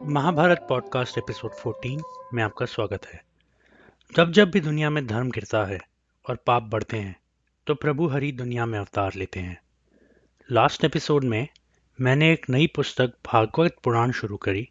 Mahabharat podcast episode 14 में आपका स्वागत है। जब जब भी दुनिया में धर्म गिरता है और पाप बढ़ते हैं तो प्रभु हरि दुनिया में अवतार लेते हैं। लास्ट एपिसोड में मैंने एक नई पुस्तक भागवत पुराण शुरू करी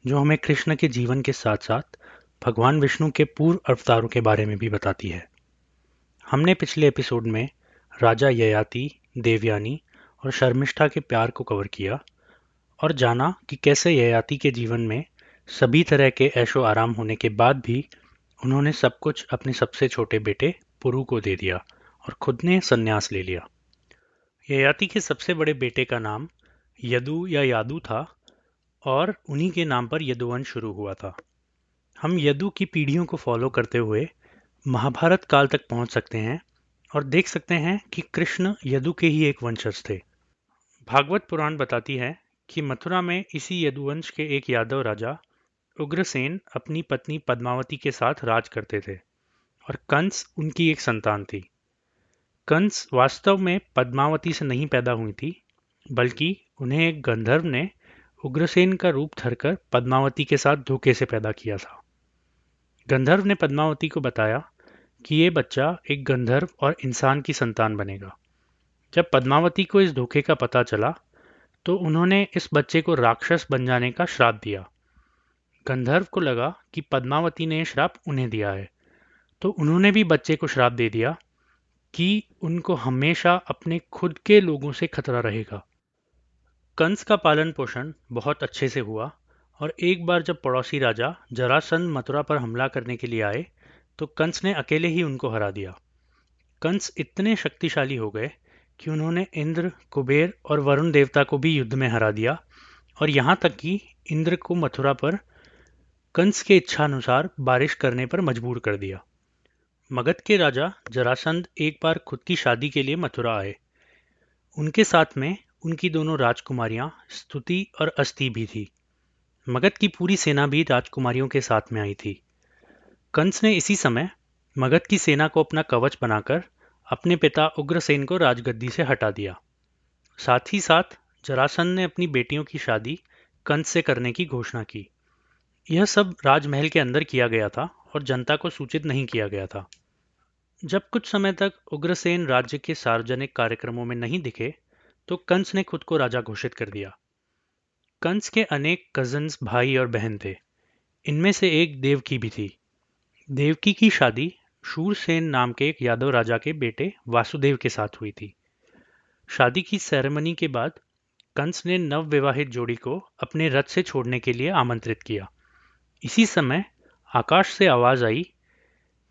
जो हमें कृष्ण के जीवन के साथ साथ भगवान विष्णु के पूर्व अवतारों के बारे में भी बताती है। हमने पिछले एपिसोड में राजा ययाति, देवयानी और शर्मिष्ठा के प्यार को कवर किया और जाना कि कैसे ययाति के जीवन में सभी तरह के ऐशो आराम होने के बाद भी उन्होंने सब कुछ अपने सबसे छोटे बेटे पुरु को दे दिया और खुद ने संन्यास ले लिया। ययाति के सबसे बड़े बेटे का नाम यदु या यादु था और उन्हीं के नाम पर यदुवंश शुरू हुआ था। हम यदु की पीढ़ियों को फॉलो करते हुए महाभारत काल तक पहुंच सकते हैं और देख सकते हैं कि कृष्ण यदु के ही एक वंशज थे। भागवत पुराण बताती है कि मथुरा में इसी यदुवंश के एक यादव राजा उग्रसेन अपनी पत्नी पद्मावती के साथ राज करते थे और कंस उनकी एक संतान थी। कंस वास्तव में पद्मावती से नहीं पैदा हुई थी, बल्कि उन्हें एक गंधर्व ने उग्रसेन का रूप धरकर पद्मावती के साथ धोखे से पैदा किया था। गंधर्व ने पद्मावती को बताया कि ये बच्चा एक गंधर्व और इंसान की संतान बनेगा। जब पद्मावती को इस धोखे का पता चला तो उन्होंने इस बच्चे को राक्षस बन जाने का श्राप दिया। गंधर्व को लगा कि पद्मावती ने श्राप उन्हें दिया है, तो उन्होंने भी बच्चे को श्राप दे दिया कि उनको हमेशा अपने खुद के लोगों से खतरा रहेगा। कंस का पालन पोषण बहुत अच्छे से हुआ और एक बार जब पड़ोसी राजा जरासंध मथुरा पर हमला करने के लिए आए तो कंस ने अकेले ही उनको हरा दिया। कंस इतने शक्तिशाली हो गए कि उन्होंने इंद्र, कुबेर और वरुण देवता को भी युद्ध में हरा दिया और यहाँ तक कि इंद्र को मथुरा पर कंस के इच्छानुसार बारिश करने पर मजबूर कर दिया। मगध के राजा जरासंध एक बार खुद की शादी के लिए मथुरा आए। उनके साथ में उनकी दोनों राजकुमारियां स्तुति और अस्ति भी थी। मगध की पूरी सेना भी राजकुमारियों के साथ में आई थी। कंस ने इसी समय मगध की सेना को अपना कवच बनाकर अपने पिता उग्रसेन को राजगद्दी से हटा दिया। साथ ही साथ जरासंध ने अपनी बेटियों की शादी कंस से करने की घोषणा की। यह सब राजमहल के अंदर किया गया था और जनता को सूचित नहीं किया गया था। जब कुछ समय तक उग्रसेन राज्य के सार्वजनिक कार्यक्रमों में नहीं दिखे तो कंस ने खुद को राजा घोषित कर दिया। कंस के अनेक कजन्स भाई और बहन थे। इनमें से एक देवकी भी थी। देवकी की शादी शूरसेन नाम के एक यादव राजा के बेटे वासुदेव के साथ हुई थी। शादी की सेरेमनी के बाद कंस ने नवविवाहित जोड़ी को अपने रथ से छोड़ने के लिए आमंत्रित किया। इसी समय आकाश से आवाज आई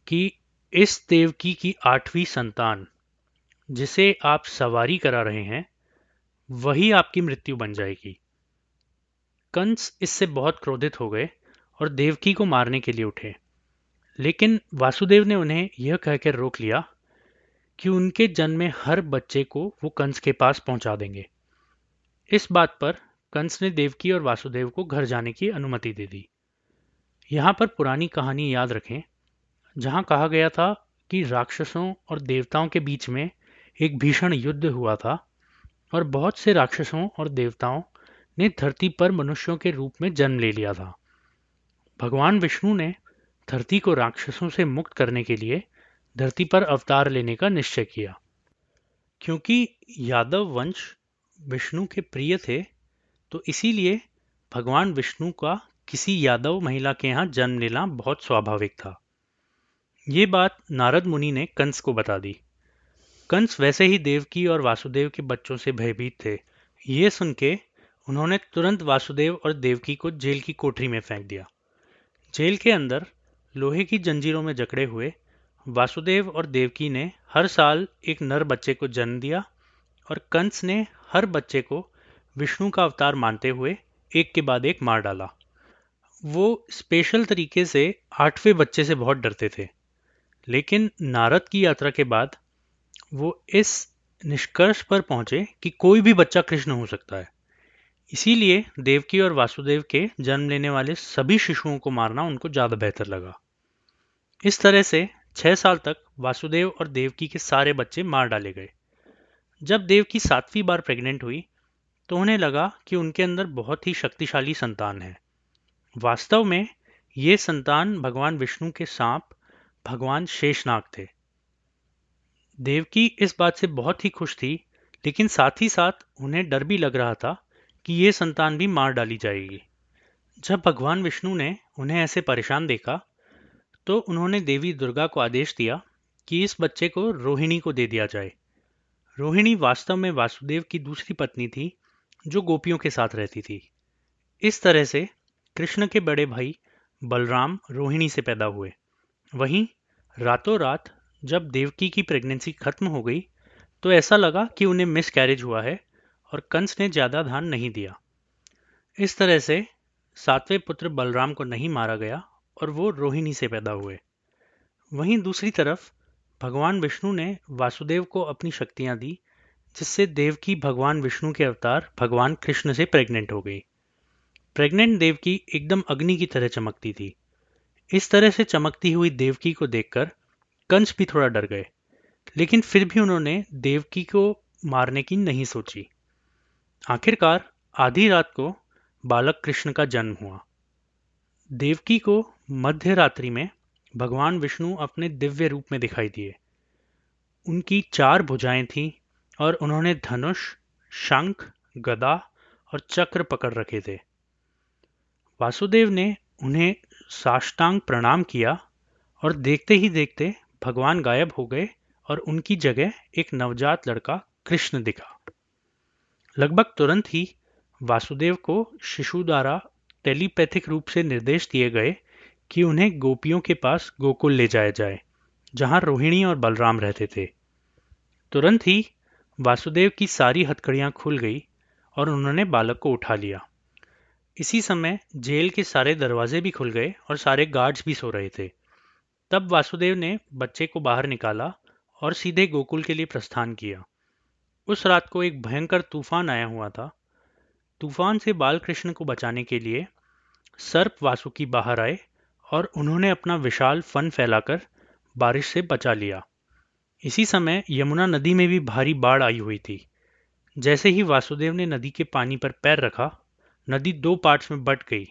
कि इस देवकी की 8वीं संतान जिसे आप सवारी करा रहे हैं वही आपकी मृत्यु बन जाएगी। कंस इससे बहुत क्रोधित हो गए और देवकी को मारने के लिए उठे, लेकिन वासुदेव ने उन्हें यह कहकर रोक लिया कि उनके जन्मे हर बच्चे को वो कंस के पास पहुंचा देंगे। इस बात पर कंस ने देवकी और वासुदेव को घर जाने की अनुमति दे दी। यहाँ पर पुरानी कहानी याद रखें जहाँ कहा गया था कि राक्षसों और देवताओं के बीच में एक भीषण युद्ध हुआ था और बहुत से राक्षसों और देवताओं ने धरती पर मनुष्यों के रूप में जन्म ले लिया था। भगवान विष्णु ने धरती को राक्षसों से मुक्त करने के लिए धरती पर अवतार लेने का निश्चय किया। क्योंकि यादव वंश विष्णु के प्रिय थे, तो इसीलिए भगवान विष्णु का किसी यादव महिला के यहाँ जन्म लेना बहुत स्वाभाविक था। ये बात नारद मुनि ने कंस को बता दी। कंस वैसे ही देवकी और वासुदेव के बच्चों से भयभीत थे। ये सुन के उन्होंने तुरंत वासुदेव और देवकी को जेल की कोठरी में फेंक दिया। जेल के अंदर लोहे की जंजीरों में जकड़े हुए वासुदेव और देवकी ने हर साल एक नर बच्चे को जन्म दिया और कंस ने हर बच्चे को विष्णु का अवतार मानते हुए एक के बाद एक मार डाला। वो स्पेशल तरीके से 8वें बच्चे से बहुत डरते थे, लेकिन नारद की यात्रा के बाद वो इस निष्कर्ष पर पहुंचे कि कोई भी बच्चा कृष्ण हो सकता है। इसीलिए देवकी और वासुदेव के जन्म लेने वाले सभी शिशुओं को मारना उनको ज्यादा बेहतर लगा। इस तरह से 6 साल तक वासुदेव और देवकी के सारे बच्चे मार डाले गए। जब देवकी 7वीं बार प्रेग्नेंट हुई तो उन्हें लगा कि उनके अंदर बहुत ही शक्तिशाली संतान है। वास्तव में ये संतान भगवान विष्णु के सांप भगवान शेषनाग थे। देवकी इस बात से बहुत ही खुश थी, लेकिन साथ ही साथ उन्हें डर भी लग रहा था कि ये संतान भी मार डाली जाएगी। जब भगवान विष्णु ने उन्हें ऐसे परेशान देखा, तो उन्होंने देवी दुर्गा को आदेश दिया कि इस बच्चे को रोहिणी को दे दिया जाए। रोहिणी वास्तव में वासुदेव की दूसरी पत्नी थी, जो गोपियों के साथ रहती थी। इस तरह से कृष्ण के बड़े भाई बलराम रोहिणी से पैदा हुए। वहीं रातों रात जब देवकी की प्रेगनेंसी खत्म हो गई, तो ऐसा लगा कि उन्हें मिस कैरेज हुआ है और कंस ने ज्यादा ध्यान नहीं दिया। इस तरह से सातवें पुत्र बलराम को नहीं मारा गया और वो रोहिणी से पैदा हुए। वहीं दूसरी तरफ भगवान विष्णु ने वासुदेव को अपनी शक्तियां दी, जिससे देवकी भगवान विष्णु के अवतार भगवान कृष्ण से प्रेग्नेंट हो गई। प्रेग्नेंट देवकी एकदम अग्नि की तरह चमकती थी। इस तरह से चमकती हुई देवकी को देखकर कंस भी थोड़ा डर गए, लेकिन फिर भी उन्होंने देवकी को मारने की नहीं सोची। आखिरकार आधी रात को बालक कृष्ण का जन्म हुआ। देवकी को मध्य रात्रि में भगवान विष्णु अपने दिव्य रूप में दिखाई दिए। उनकी 4 भुजाएं थीं और उन्होंने धनुष, शंख, गदा और चक्र पकड़ रखे थे। वासुदेव ने उन्हें साष्टांग प्रणाम किया और देखते ही देखते भगवान गायब हो गए और उनकी जगह एक नवजात लड़का कृष्ण दिखा। लगभग तुरंत ही वासुदेव को शिशु द्वारा टेलीपैथिक रूप से निर्देश दिए गए कि उन्हें गोपियों के पास गोकुल ले जाया जाए, जहां रोहिणी और बलराम रहते थे। तुरंत ही वासुदेव की सारी हथकड़ियां खुल गई और उन्होंने बालक को उठा लिया। इसी समय जेल के सारे दरवाजे भी खुल गए और सारे गार्ड्स भी सो रहे थे। तब वासुदेव ने बच्चे को बाहर निकाला और सीधे गोकुल के लिए प्रस्थान किया। उस रात को एक भयंकर तूफान आया हुआ था। तूफान से बालकृष्ण को बचाने के लिए सर्प वासुकी बाहर आए और उन्होंने अपना विशाल फन फैलाकर बारिश से बचा लिया। इसी समय यमुना नदी में भी भारी बाढ़ आई हुई थी। जैसे ही वासुदेव ने नदी के पानी पर पैर रखा, नदी 2 पार्ट्स में बंट गई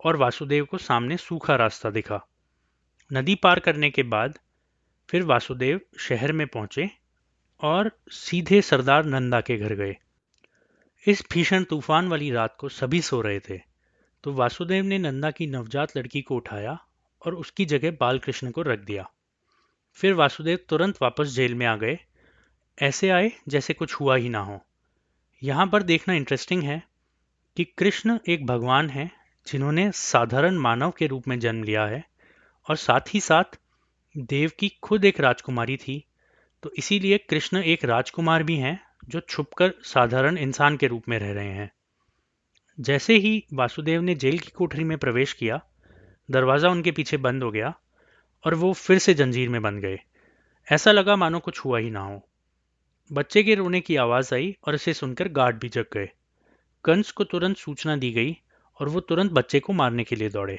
और वासुदेव को सामने सूखा रास्ता दिखा। नदी पार करने के बाद फिर वासुदेव शहर में पहुंचे और सीधे सरदार नंदा के घर गए। इस भीषण तूफान वाली रात को सभी सो रहे थे, तो वासुदेव ने नंदा की नवजात लड़की को उठाया और उसकी जगह बालकृष्ण को रख दिया। फिर वासुदेव तुरंत वापस जेल में आ गए। ऐसे आए जैसे कुछ हुआ ही ना हो। यहाँ पर देखना इंटरेस्टिंग है कि कृष्ण एक भगवान हैं जिन्होंने साधारण मानव के रूप में जन्म लिया है, और साथ ही साथ देवकी खुद एक राजकुमारी थी, तो इसीलिए कृष्ण एक राजकुमार भी हैं जो छुपकर साधारण इंसान के रूप में रह रहे हैं। जैसे ही वासुदेव ने जेल की कोठरी में प्रवेश किया, दरवाजा उनके पीछे बंद हो गया और वो फिर से जंजीर में बंध गए। ऐसा लगा मानो कुछ हुआ ही ना हो। बच्चे के रोने की आवाज आई और इसे सुनकर गार्ड भी जग गए। कंस को तुरंत सूचना दी गई और वो तुरंत बच्चे को मारने के लिए दौड़े,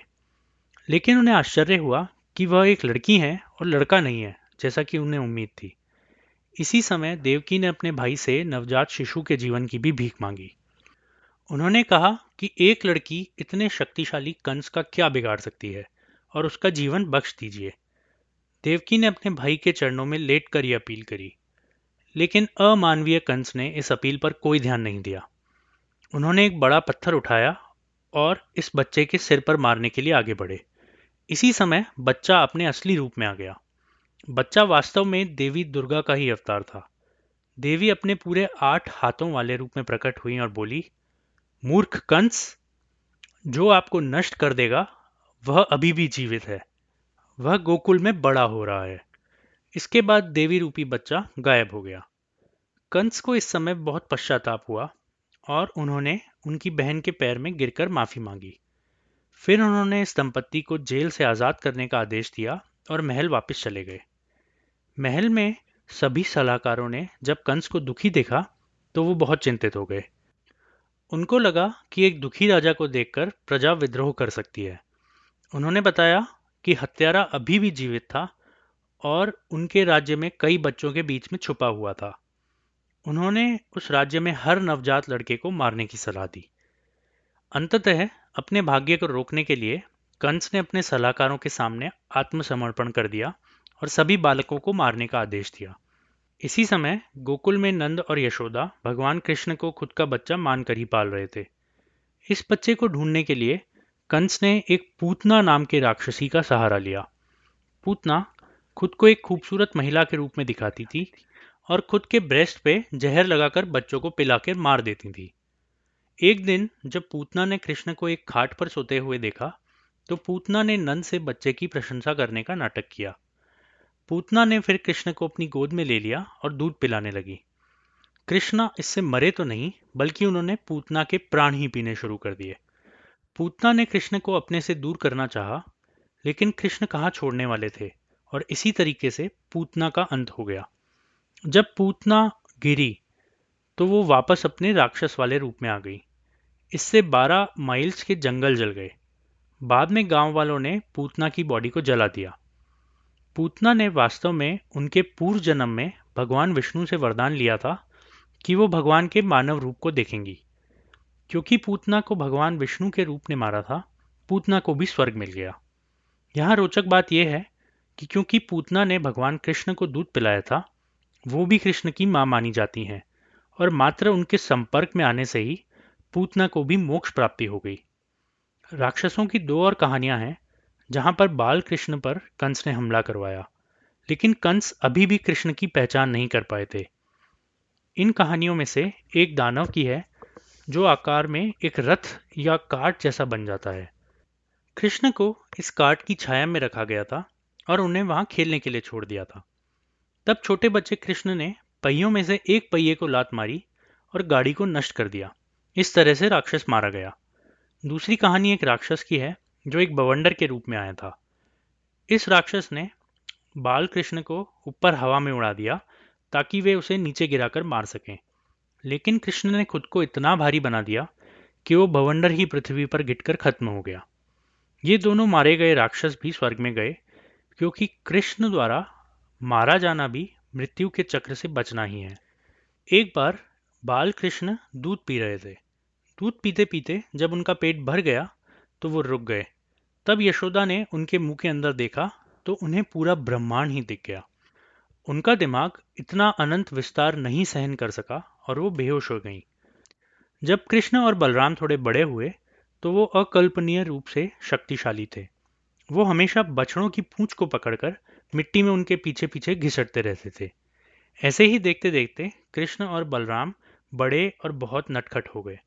लेकिन उन्हें आश्चर्य हुआ कि वह एक लड़की है और लड़का नहीं है, जैसा कि उन्हें उम्मीद थी। इसी समय देवकी ने अपने भाई से नवजात शिशु के जीवन की भी भीख मांगी। उन्होंने कहा कि एक लड़की इतने शक्तिशाली कंस का क्या बिगाड़ सकती है और उसका जीवन बख्श दीजिए। देवकी ने अपने भाई के चरणों में लेटकर यह अपील करी, लेकिन अमानवीय कंस ने इस अपील पर कोई ध्यान नहीं दिया। उन्होंने एक बड़ा पत्थर उठाया और इस बच्चे के सिर पर मारने के लिए आगे बढ़े। इसी समय बच्चा अपने असली रूप में आ गया। बच्चा वास्तव में देवी दुर्गा का ही अवतार था। देवी अपने पूरे 8 हाथों वाले रूप में प्रकट हुई और बोली, मूर्ख कंस, जो आपको नष्ट कर देगा वह अभी भी जीवित है। वह गोकुल में बड़ा हो रहा है। इसके बाद देवी रूपी बच्चा गायब हो गया। कंस को इस समय बहुत पश्चाताप हुआ और उन्होंने उनकी बहन के पैर में गिरकर माफी मांगी। फिर उन्होंने इस दंपत्ति को जेल से आजाद करने का आदेश दिया और महल वापस चले गए। महल में सभी सलाहकारों ने जब कंस को दुखी देखा तो वो बहुत चिंतित हो गए। उनको लगा कि एक दुखी राजा को देखकर प्रजा विद्रोह कर सकती है। उन्होंने बताया कि हत्यारा अभी भी जीवित था और उनके राज्य में कई बच्चों के बीच में छुपा हुआ था। उन्होंने उस राज्य में हर नवजात लड़के को मारने की सलाह दी। अंततः अपने भाग्य को रोकने के लिए कंस ने अपने सलाहकारों के सामने आत्मसमर्पण कर दिया और सभी बालकों को मारने का आदेश दिया। इसी समय गोकुल में नंद और यशोदा भगवान कृष्ण को खुद का बच्चा मानकर ही पाल रहे थे। इस बच्चे को ढूंढने के लिए कंस ने एक पूतना नाम के राक्षसी का सहारा लिया। पूतना खुद को एक खूबसूरत महिला के रूप में दिखाती थी और खुद के ब्रेस्ट पे जहर लगाकर बच्चों को पिलाकर मार देती थी। एक दिन जब पूतना ने कृष्ण को एक खाट पर सोते हुए देखा, तो पूतना ने नंद से बच्चे की प्रशंसा करने का नाटक किया। पूतना ने फिर कृष्ण को अपनी गोद में ले लिया और दूध पिलाने लगी। कृष्ण इससे मरे तो नहीं, बल्कि उन्होंने पूतना के प्राण ही पीने शुरू कर दिए। पूतना ने कृष्ण को अपने से दूर करना चाहा, लेकिन कृष्ण कहाँ छोड़ने वाले थे और इसी तरीके से पूतना का अंत हो गया। जब पूतना गिरी तो वो वापस अपने राक्षस वाले रूप में आ गई। इससे 12 माइल्स के जंगल जल गए। बाद में गांव वालों ने पूतना की बॉडी को जला दिया। पूतना ने वास्तव में उनके पूर्व जन्म में भगवान विष्णु से वरदान लिया था कि वो भगवान के मानव रूप को देखेंगी। क्योंकि पूतना को भगवान विष्णु के रूप ने मारा था, पूतना को भी स्वर्ग मिल गया। यहाँ रोचक बात यह है कि क्योंकि पूतना ने भगवान कृष्ण को दूध पिलाया था, वो भी कृष्ण की मां मानी जाती हैं और मात्र उनके संपर्क में आने से ही पूतना को भी मोक्ष प्राप्ति हो गई। राक्षसों की दो और कहानियां हैं, जहां पर बाल कृष्ण पर कंस ने हमला करवाया, लेकिन कंस अभी भी कृष्ण की पहचान नहीं कर पाए थे। इन कहानियों में से एक दानव की है, जो आकार में एक रथ या कार्ट जैसा बन जाता है। कृष्ण को इस कार्ट की छाया में रखा गया था और उन्हें वहां खेलने के लिए छोड़ दिया था। तब छोटे बच्चे कृष्ण ने पहियों में से एक पहिए को लात मारी और गाड़ी को नष्ट कर दिया। इस तरह से राक्षस मारा गया। दूसरी कहानी एक राक्षस की है, जो एक बवंडर के रूप में आया था। इस राक्षस ने बाल कृष्ण को ऊपर हवा में उड़ा दिया ताकि वे उसे नीचे गिराकर मार सकें, लेकिन कृष्ण ने खुद को इतना भारी बना दिया कि वो बवंडर ही पृथ्वी पर गिरकर खत्म हो गया। ये दोनों मारे गए राक्षस भी स्वर्ग में गए, क्योंकि कृष्ण द्वारा मारा जाना भी मृत्यु के चक्र से बचना ही है। एक बार बाल कृष्ण दूध पी रहे थे। दूध पीते पीते जब उनका पेट भर गया तो वो रुक गए। तब यशोदा ने उनके मुंह के अंदर देखा तो उन्हें पूरा ब्रह्मांड ही दिख गया। उनका दिमाग इतना अनंत विस्तार नहीं सहन कर सका और वो बेहोश हो गईं। जब कृष्ण और बलराम थोड़े बड़े हुए तो वो अकल्पनीय रूप से शक्तिशाली थे। वो हमेशा बछड़ों की पूंछ को पकड़कर मिट्टी में उनके पीछे पीछे घिसटते रहते थे। ऐसे ही देखते देखते कृष्ण और बलराम बड़े और बहुत नटखट हो गए।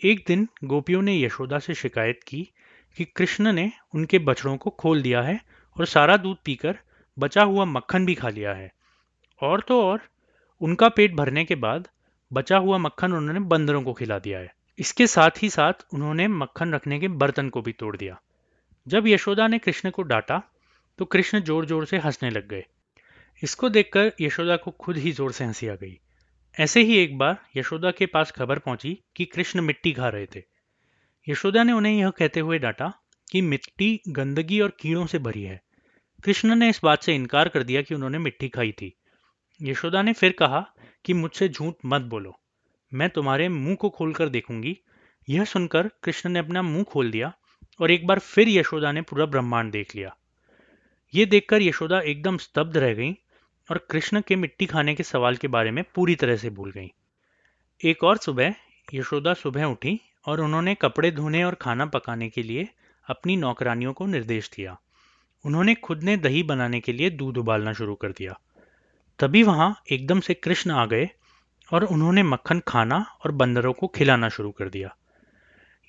एक दिन गोपियों ने यशोदा से शिकायत की कि कृष्ण ने उनके बछड़ों को खोल दिया है और सारा दूध पीकर बचा हुआ मक्खन भी खा लिया है। और तो और, उनका पेट भरने के बाद बचा हुआ मक्खन उन्होंने बंदरों को खिला दिया है। इसके साथ ही साथ उन्होंने मक्खन रखने के बर्तन को भी तोड़ दिया। जब यशोदा ने कृष्ण को डांटा तो कृष्ण जोर जोर से हंसने लग गए। इसको देखकर यशोदा को खुद ही जोर से हंसी आ गई। ऐसे ही एक बार यशोदा के पास खबर पहुंची कि कृष्ण मिट्टी खा रहे थे। यशोदा ने उन्हें यह कहते हुए डांटा कि मिट्टी गंदगी और कीड़ों से भरी है। कृष्ण ने इस बात से इनकार कर दिया कि उन्होंने मिट्टी खाई थी। यशोदा ने फिर कहा कि मुझसे झूठ मत बोलो, मैं तुम्हारे मुंह को खोलकर देखूंगी। यह सुनकर कृष्ण ने अपना मुंह खोल दिया और एक बार फिर यशोदा ने पूरा ब्रह्मांड देख लिया। ये देखकर यशोदा एकदम स्तब्ध रह गईं और कृष्ण के मिट्टी खाने के सवाल के बारे में पूरी तरह से भूल गईं। एक और सुबह यशोदा सुबह उठी और उन्होंने कपड़े धोने और खाना पकाने के लिए अपनी नौकरानियों को निर्देश दिया। उन्होंने खुद ने दही बनाने के लिए दूध उबालना शुरू कर दिया। तभी वहां एकदम से कृष्ण आ गए और उन्होंने मक्खन खाना और बंदरों को खिलाना शुरू कर दिया।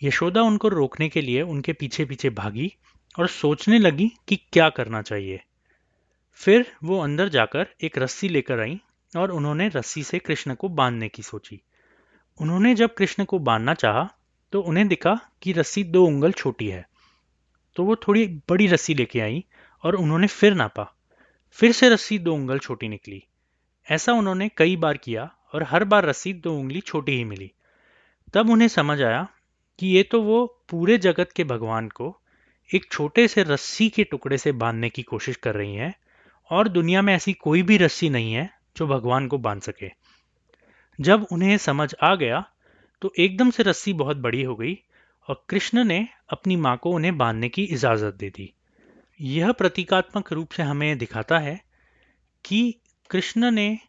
यशोदा उनको रोकने के लिए उनके पीछे पीछे भागी और सोचने लगी कि क्या करना चाहिए। फिर वो अंदर जाकर एक रस्सी लेकर आई और उन्होंने रस्सी से कृष्ण को बांधने की सोची। उन्होंने जब कृष्ण को बांधना चाहा तो उन्हें दिखा कि रस्सी 2 उंगल छोटी है। तो वो थोड़ी बड़ी रस्सी लेके आई और उन्होंने फिर नापा। फिर से रस्सी 2 उंगल छोटी निकली। ऐसा उन्होंने कई बार किया और हर बार रस्सी 2 उंगली छोटी ही मिली। तब उन्हें समझ आया कि ये तो वो पूरे जगत के भगवान को एक छोटे से रस्सी के टुकड़े से बांधने की कोशिश कर रही हैं और दुनिया में ऐसी कोई भी रस्सी नहीं है जो भगवान को बांध सके। जब उन्हें समझ आ गया तो एकदम से रस्सी बहुत बड़ी हो गई और कृष्ण ने अपनी मां को उन्हें बांधने की इजाजत दे दी। यह प्रतीकात्मक रूप से हमें दिखाता है कि कृष्ण ने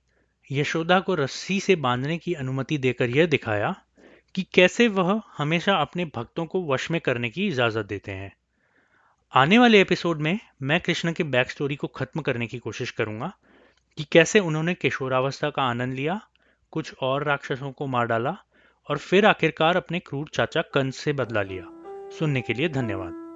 यशोदा को रस्सी से बांधने की अनुमति देकर यह दिखाया कि कैसे वह हमेशा अपने भक्तों को वश में करने की इजाजत देते हैं। आने वाले एपिसोड में मैं कृष्ण के बैक स्टोरी को खत्म करने की कोशिश करूंगा कि कैसे उन्होंने किशोरावस्था का आनंद लिया, कुछ और राक्षसों को मार डाला और फिर आखिरकार अपने क्रूर चाचा कंस से बदला लिया। सुनने के लिए धन्यवाद।